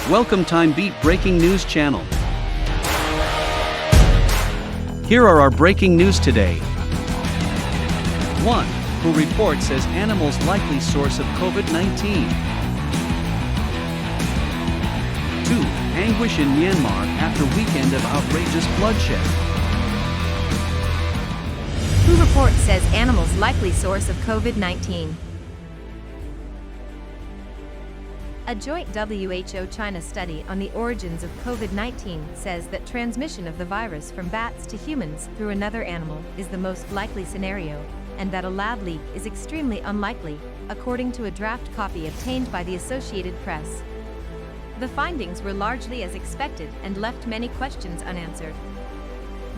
Welcome TimeBeat Breaking News Channel. Here are our breaking news today. 1. WHO report says animals likely source of COVID-19. 2. Anguish in Myanmar after weekend of outrageous bloodshed. WHO report says animals likely source of COVID-19. A joint WHO-China study on the origins of COVID-19 says that transmission of the virus from bats to humans through another animal is the most likely scenario, and that a lab leak is extremely unlikely, according to a draft copy obtained by the Associated Press. The findings were largely as expected and left many questions unanswered.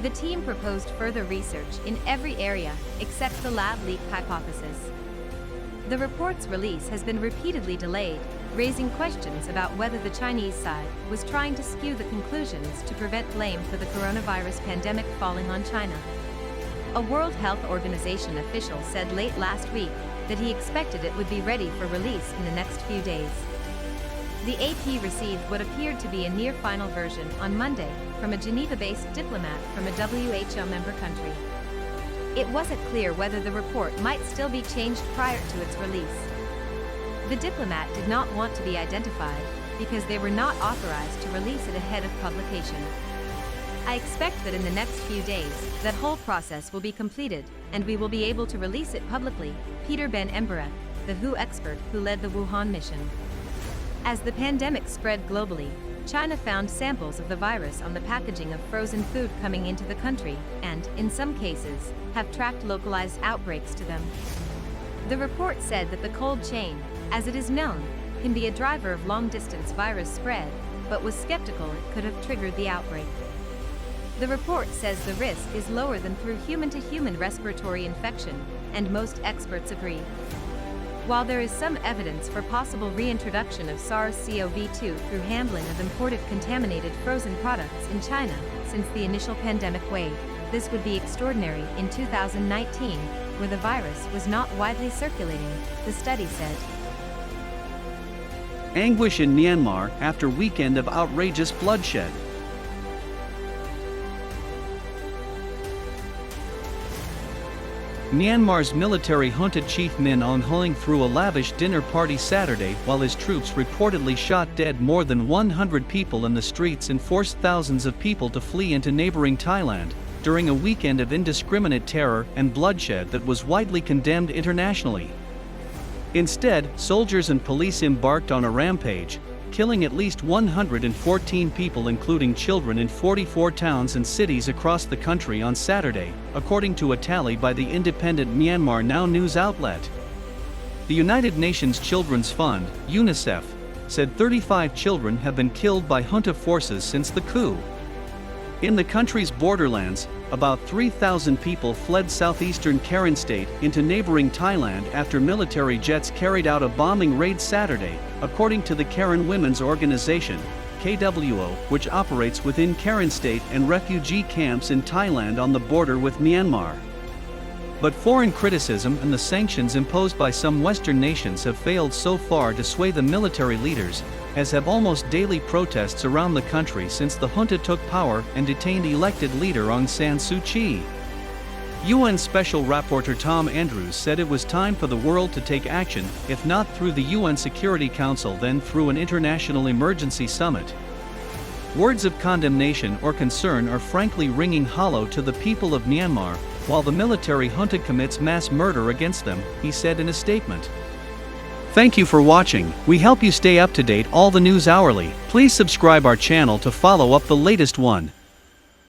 The team proposed further research in every area except the lab leak hypothesis. The report's release has been repeatedly delayed, raising questions about whether the Chinese side was trying to skew the conclusions to prevent blame for the coronavirus pandemic falling on China. A World Health Organization official said late last week that he expected it would be ready for release in the next few days. The AP received what appeared to be a near-final version on Monday from a Geneva-based diplomat from a WHO member country. It wasn't clear whether the report might still be changed prior to its release. The diplomat did not want to be identified because they were not authorized to release it ahead of publication. I expect that in the next few days, that whole process will be completed and we will be able to release it publicly, Peter Ben Embereth, the WHO expert who led the Wuhan mission. As the pandemic spread globally, China found samples of the virus on the packaging of frozen food coming into the country and, in some cases, have tracked localized outbreaks to them. The report said that the cold chain, as it is known, can be a driver of long-distance virus spread, but was skeptical it could have triggered the outbreak. The report says the risk is lower than through human-to-human respiratory infection, and most experts agree. While there is some evidence for possible reintroduction of SARS-CoV-2 through handling of imported contaminated frozen products in China since the initial pandemic wave, this would be extraordinary in 2019, where the virus was not widely circulating, the study said. Anguish in Myanmar after weekend of outrageous bloodshed. Myanmar's military junta chief Min Aung Hlaing threw a lavish dinner party Saturday while his troops reportedly shot dead more than 100 people in the streets and forced thousands of people to flee into neighboring Thailand, during a weekend of indiscriminate terror and bloodshed that was widely condemned internationally. Instead, soldiers and police embarked on a rampage, killing at least 114 people including children in 44 towns and cities across the country on Saturday, according to a tally by the independent Myanmar Now news outlet. The United Nations Children's Fund, UNICEF, said 35 children have been killed by junta forces since the coup. In the country's borderlands, about 3,000 people fled southeastern Karen state into neighboring Thailand after military jets carried out a bombing raid Saturday, according to the Karen Women's Organization, KWO, which operates within Karen state and refugee camps in Thailand on the border with Myanmar. But foreign criticism and the sanctions imposed by some Western nations have failed so far to sway the military leaders, as have almost daily protests around the country since the junta took power and detained elected leader Aung San Suu Kyi. UN Special Rapporteur Tom Andrews said it was time for the world to take action, if not through the UN Security Council then through an international emergency summit. Words of condemnation or concern are frankly ringing hollow to the people of Myanmar, while the military junta commits mass murder against them, he said in a statement. Thank you for watching. We help you stay up to date all the news hourly. Please subscribe our channel to follow up the latest one.